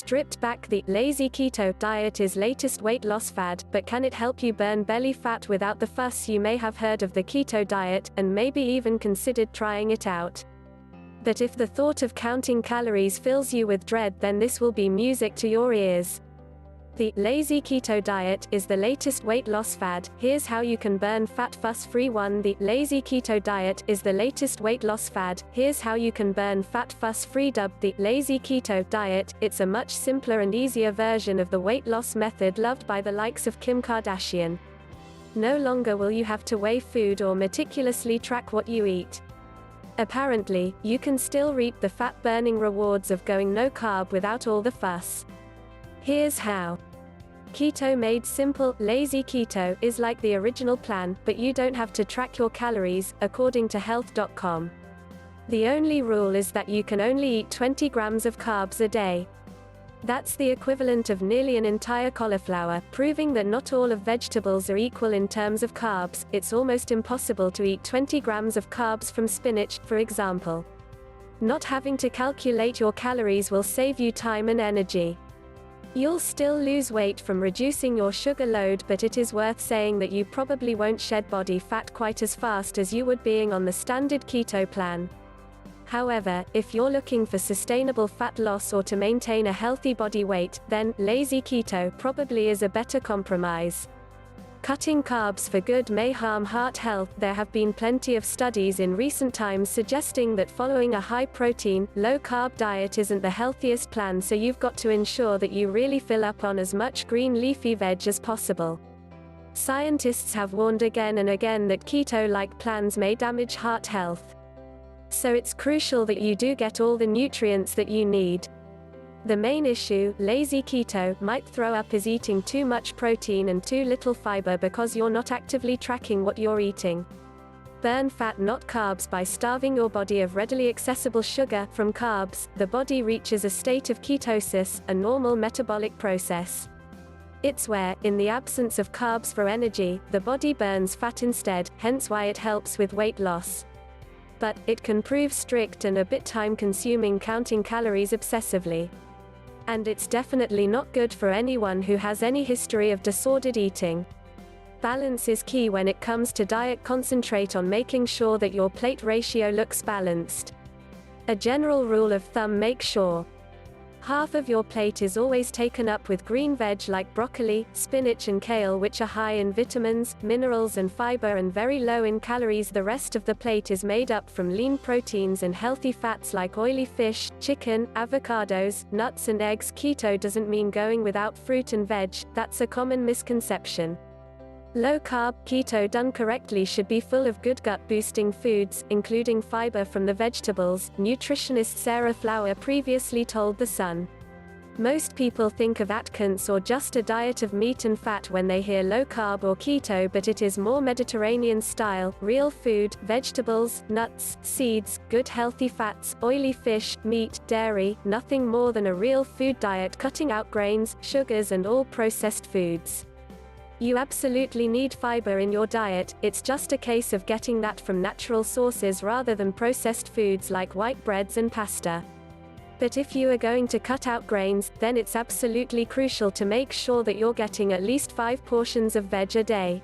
Stripped back, the lazy keto diet is latest weight loss fad, but can it help you burn belly fat without the fuss? You may have heard of the keto diet, and maybe even considered trying it out. But if the thought of counting calories fills you with dread, then this will be music to your ears. The lazy keto diet is the latest weight loss fad. Here's how you can burn fat fuss-free. 1. The lazy keto diet is the latest weight loss fad. Here's how you can burn fat fuss-free. Dubbed the lazy keto diet, it's a much simpler and easier version of the weight loss method loved by the likes of Kim Kardashian. No longer will you have to weigh food or meticulously track what you eat. Apparently, you can still reap the fat-burning rewards of going no-carb without all the fuss. Here's how. Keto made simple. Lazy keto is like the original plan, but you don't have to track your calories, according to health.com. The only rule is that you can only eat 20 grams of carbs a day. That's the equivalent of nearly an entire cauliflower, proving that not all of vegetables are equal in terms of carbs. It's almost impossible to eat 20 grams of carbs from spinach, for example. Not having to calculate your calories will save you time and energy. You'll still lose weight from reducing your sugar load, but it is worth saying that you probably won't shed body fat quite as fast as you would being on the standard keto plan. However, if you're looking for sustainable fat loss or to maintain a healthy body weight, then lazy keto probably is a better compromise. Cutting carbs for good may harm heart health. There have been plenty of studies in recent times suggesting that following a high-protein, low-carb diet isn't the healthiest plan, so you've got to ensure that you really fill up on as much green leafy veg as possible. Scientists have warned again and again that keto-like plans may damage heart health. So it's crucial that you do get all the nutrients that you need. The main issue lazy keto might throw up is eating too much protein and too little fiber because you're not actively tracking what you're eating. Burn fat, not carbs, by starving your body of readily accessible sugar from carbs. The body reaches a state of ketosis, a normal metabolic process. It's where, in the absence of carbs for energy, the body burns fat instead, hence why it helps with weight loss. But it can prove strict and a bit time-consuming counting calories obsessively. And it's definitely not good for anyone who has any history of disordered eating. Balance is key when it comes to diet. Concentrate on making sure that your plate ratio looks balanced. A general rule of thumb: make sure half of your plate is always taken up with green veg like broccoli, spinach and kale, which are high in vitamins, minerals and fiber and very low in calories. The rest of the plate is made up from lean proteins and healthy fats like oily fish, chicken, avocados, nuts and eggs. Keto doesn't mean going without fruit and veg. That's a common misconception. Low-carb keto done correctly should be full of good gut-boosting foods, including fiber from the vegetables, nutritionist Sarah Flower previously told The Sun. Most people think of Atkins or just a diet of meat and fat when they hear low-carb or keto, but it is more Mediterranean style: real food, vegetables, nuts, seeds, good healthy fats, oily fish, meat, dairy, nothing more than a real food diet, cutting out grains, sugars and all processed foods. You absolutely need fiber in your diet. It's just a case of getting that from natural sources rather than processed foods like white breads and pasta. But if you are going to cut out grains, then it's absolutely crucial to make sure that you're getting at least 5 portions of veg a day.